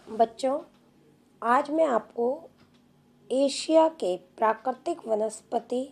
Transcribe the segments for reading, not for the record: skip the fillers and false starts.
बच्चों, आज मैं आपको एशिया के प्राकृतिक वनस्पति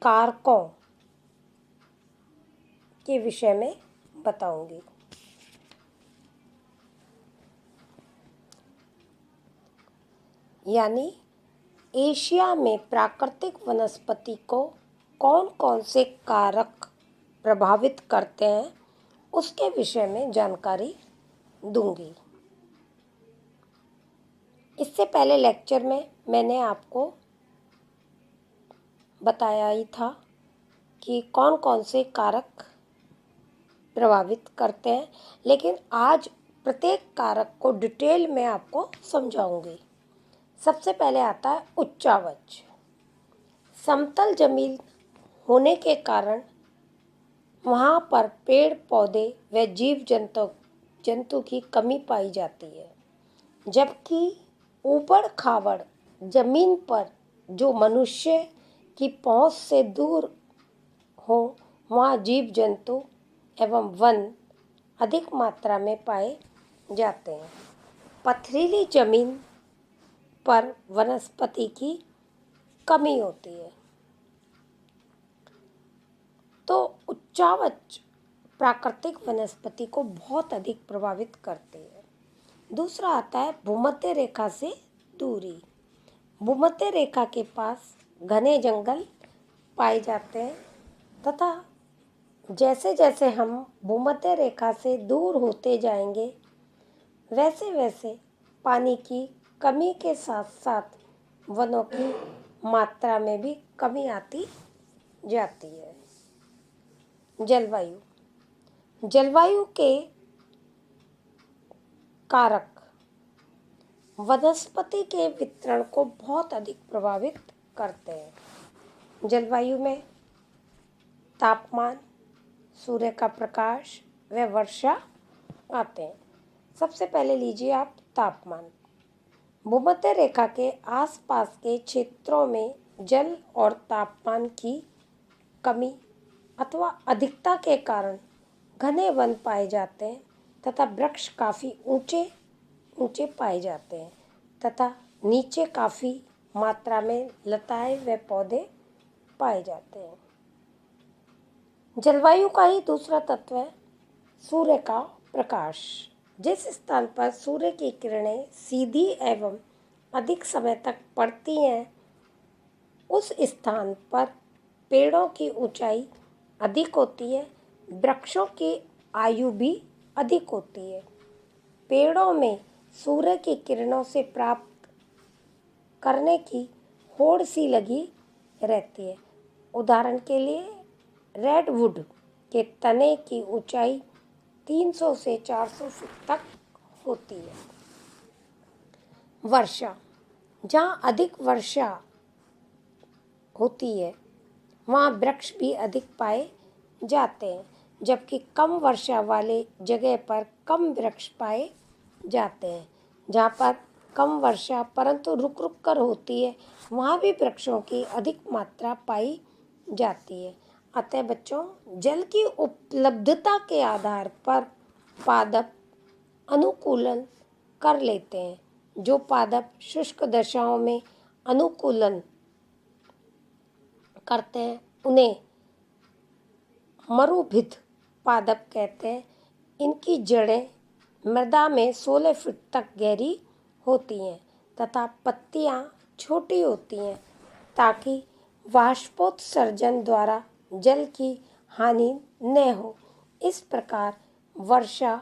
कारकों के विषय में बताऊंगी। यानी एशिया में प्राकृतिक वनस्पति को कौन कौन से कारक प्रभावित करते हैं, उसके विषय में जानकारी दूंगी। इससे पहले लेक्चर में मैंने आपको बताया ही था कि कौन कौन से कारक प्रभावित करते हैं, लेकिन आज प्रत्येक कारक को डिटेल में आपको समझाऊंगी। सबसे पहले आता है उच्चावच। समतल जमीन होने के कारण वहाँ पर पेड़ पौधे व जीव जंतु की कमी पाई जाती है, जबकि ऊबड़ खाबड़ जमीन पर जो मनुष्य की पहुँच से दूर हो, वहाँ जीव जंतु एवं वन अधिक मात्रा में पाए जाते हैं। पथरीली जमीन पर वनस्पति की कमी होती है। तो उच्चावच प्राकृतिक वनस्पति को बहुत अधिक प्रभावित करते हैं। दूसरा आता है भूमध्य रेखा से दूरी। भूमध्य रेखा के पास घने जंगल पाए जाते हैं तथा जैसे जैसे हम भूमध्य रेखा से दूर होते जाएंगे, वैसे वैसे पानी की कमी के साथ साथ वनों की मात्रा में भी कमी आती जाती है। जलवायु के कारक वनस्पति के वितरण को बहुत अधिक प्रभावित करते हैं। जलवायु में तापमान, सूर्य का प्रकाश व वर्षा आते हैं। सबसे पहले लीजिए आप तापमान। भूमध्य रेखा के आसपास के क्षेत्रों में जल और तापमान की कमी अथवा अधिकता के कारण घने वन पाए जाते हैं तथा वृक्ष काफ़ी ऊंचे ऊंचे पाए जाते हैं तथा नीचे काफ़ी मात्रा में लताएं व पौधे पाए जाते हैं। जलवायु का ही दूसरा तत्व है सूर्य का प्रकाश। जिस स्थान पर सूर्य की किरणें सीधी एवं अधिक समय तक पड़ती हैं, उस स्थान पर पेड़ों की ऊंचाई अधिक होती है, वृक्षों की आयु भी अधिक होती है। पेड़ों में सूर्य की किरणों से प्राप्त करने की होड़ सी लगी रहती है। उदाहरण के लिए रेडवुड के तने की ऊंचाई 300 से 400 फीट तक होती है। वर्षा। जहाँ अधिक वर्षा होती है, वहाँ वृक्ष भी अधिक पाए जाते हैं, जबकि कम वर्षा वाले जगह पर कम वृक्ष पाए जाते हैं। जहाँ पर कम वर्षा परंतु रुक रुक कर होती है, वहाँ भी वृक्षों की अधिक मात्रा पाई जाती है। अतः बच्चों, जल की उपलब्धता के आधार पर पादप अनुकूलन कर लेते हैं। जो पादप शुष्क दशाओं में अनुकूलन करते हैं, उन्हें मरुभिद पादप कहते हैं। इनकी जड़ें मृदा में 16 फीट तक गहरी होती हैं तथा पत्तियां छोटी होती हैं, ताकि वाष्पोत्सर्जन द्वारा जल की हानि न हो। इस प्रकार वर्षा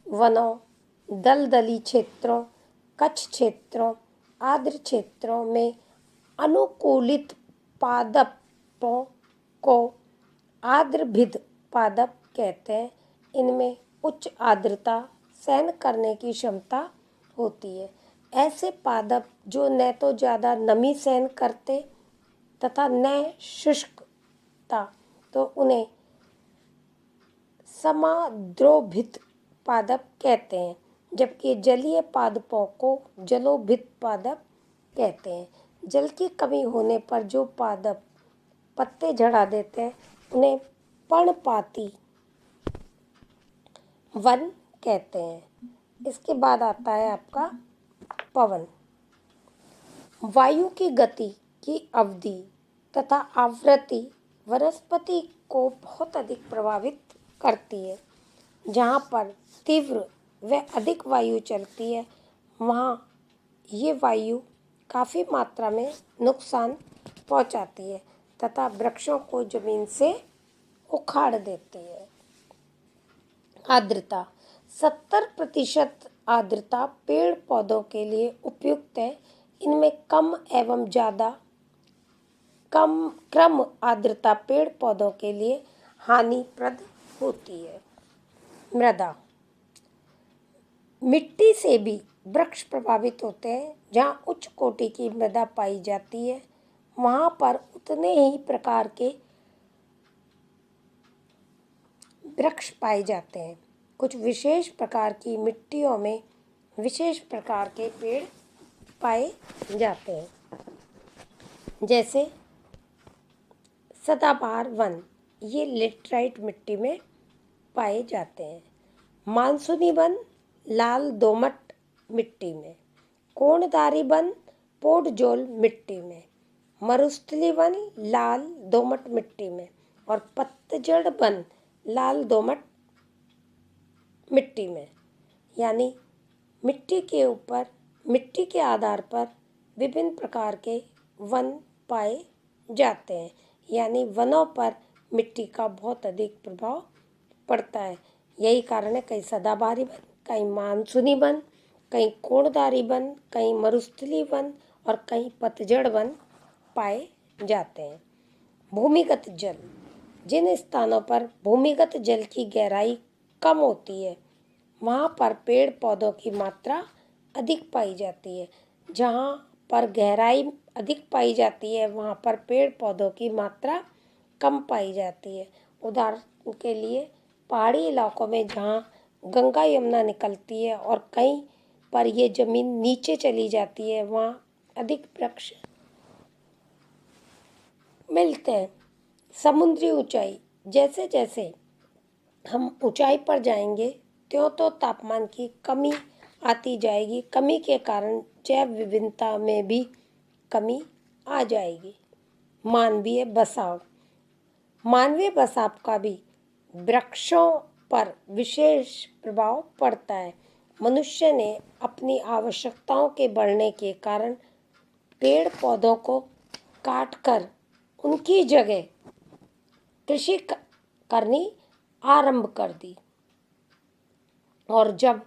वनों, दलदली क्षेत्रों, कच्छ क्षेत्रों, आर्द्र क्षेत्रों में अनुकूलित पादपों को आर्द्रभिद पादप कहते हैं। इनमें उच्च आर्द्रता सहन करने की क्षमता होती है। ऐसे पादप जो न तो ज़्यादा नमी सहन करते तथा न शुष्कता, तो उन्हें समाद्रोभिद पादप कहते हैं, जबकि जलीय पादपों को जलोभिद पादप कहते हैं। जल की कमी होने पर जो पादप पत्ते झड़ा देते हैं, उन्हें पर्णपाती वन कहते हैं। इसके बाद आता है आपका पवन। वायु की गति की अवधि तथा आवृत्ति वनस्पति को बहुत अधिक प्रभावित करती है। जहाँ पर तीव्र व अधिक वायु चलती है वहाँ ये वायु काफ़ी मात्रा में नुकसान पहुँचाती है तथा वृक्षों को जमीन से उखाड़ देती है। आर्द्रता 70% आर्द्रता पेड़ पौधों के लिए उपयुक्त है। इनमें कम एवं ज़्यादा क्रम आर्द्रता पेड़ पौधों के लिए हानिप्रद होती है। मृदा, मिट्टी से भी वृक्ष प्रभावित होते हैं। जहाँ उच्च कोटि की मृदा पाई जाती है वहाँ पर उतने ही प्रकार के वृक्ष पाए जाते हैं। कुछ विशेष प्रकार की मिट्टियों में विशेष प्रकार के पेड़ पाए जाते हैं, जैसे सदाबहार वन, ये लेटराइट मिट्टी में पाए जाते हैं। मानसूनी वन लाल दोमट मिट्टी में, कोणधारी वन पोडजोल मिट्टी में, मरुस्थलीय वन लाल दोमट मिट्टी में और पतझड़ वन लाल दोमट मिट्टी में। यानी मिट्टी के आधार पर विभिन्न प्रकार के वन पाए जाते हैं। यानी वनों पर मिट्टी का बहुत अधिक प्रभाव पड़ता है। यही कारण है कहीं सदाबहारी वन, कहीं मानसूनी वन, कहीं कोणधारी वन, कहीं मरुस्थलीय वन और कहीं पतझड़ वन पाए जाते हैं। भूमिगत जल, जिन स्थानों पर भूमिगत जल की गहराई कम होती है वहाँ पर पेड़ पौधों की मात्रा अधिक पाई जाती है। जहाँ पर गहराई अधिक पाई जाती है वहाँ पर पेड़ पौधों की मात्रा कम पाई जाती है। उदाहरण के लिए पहाड़ी इलाकों में जहाँ गंगा यमुना निकलती है और कहीं पर ये जमीन नीचे चली जाती है वहाँ अधिक वृक्ष मिलते हैं। समुद्री ऊंचाई, जैसे जैसे हम ऊंचाई पर जाएंगे त्यों तो तापमान की कमी आती जाएगी। कमी के कारण जैव विविधता में भी कमी आ जाएगी। मानवीय बसाव, मानवीय बसाव का भी वृक्षों पर विशेष प्रभाव पड़ता है। मनुष्य ने अपनी आवश्यकताओं के बढ़ने के कारण पेड़ पौधों को काटकर उनकी जगह कृषि करनी आरंभ कर दी और जब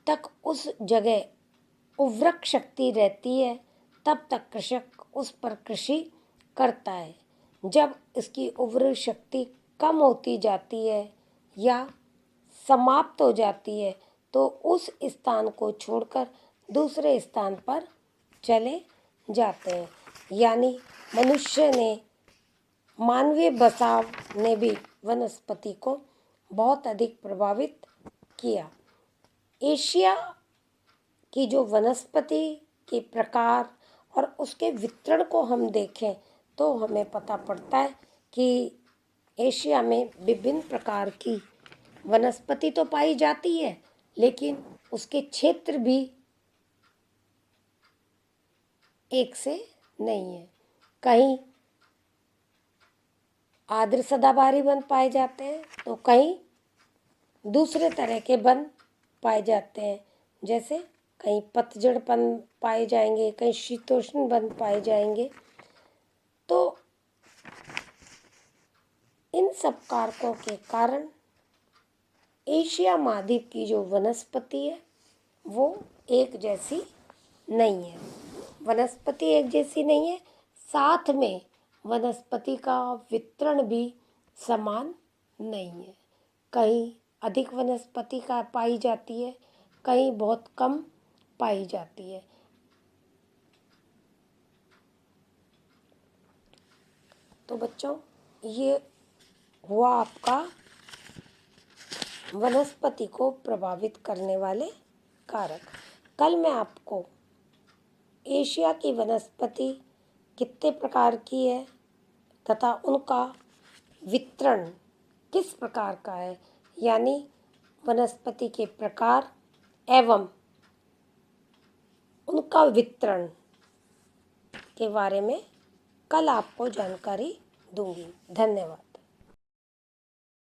तक उस जगह उर्वरक शक्ति रहती है तब तक कृषक उस पर कृषि करता है। जब इसकी उर्वरक शक्ति कम होती जाती है या समाप्त हो जाती है तो उस स्थान को छोड़कर दूसरे स्थान पर चले जाते हैं। यानी मानवीय बसाव ने भी वनस्पति को बहुत अधिक प्रभावित किया। एशिया की जो वनस्पति के प्रकार और उसके वितरण को हम देखें तो हमें पता पड़ता है कि एशिया में विभिन्न प्रकार की वनस्पति तो पाई जाती है लेकिन उसके क्षेत्र भी एक से नहीं है। कहीं आर्द्र सदाबहारी वन पाए जाते हैं तो कहीं दूसरे तरह के वन पाए जाते हैं। जैसे कहीं पतझड़ वन पाए जाएंगे, कहीं शीतोष्ण वन पाए जाएंगे। तो इन सब कारकों के कारण एशिया महाद्वीप की जो वनस्पति है वो एक जैसी नहीं है। वनस्पति एक जैसी नहीं है, साथ में वनस्पति का वितरण भी समान नहीं है। कहीं अधिक वनस्पति का पाई जाती है, कहीं बहुत कम पाई जाती है। तो बच्चों ये हुआ आपका वनस्पति को प्रभावित करने वाले कारक। कल मैं आपको एशिया की वनस्पति कितने प्रकार की है तथा उनका वितरण किस प्रकार का है, यानी वनस्पति के प्रकार एवं उनका वितरण के बारे में कल आपको जानकारी दूंगी। धन्यवाद।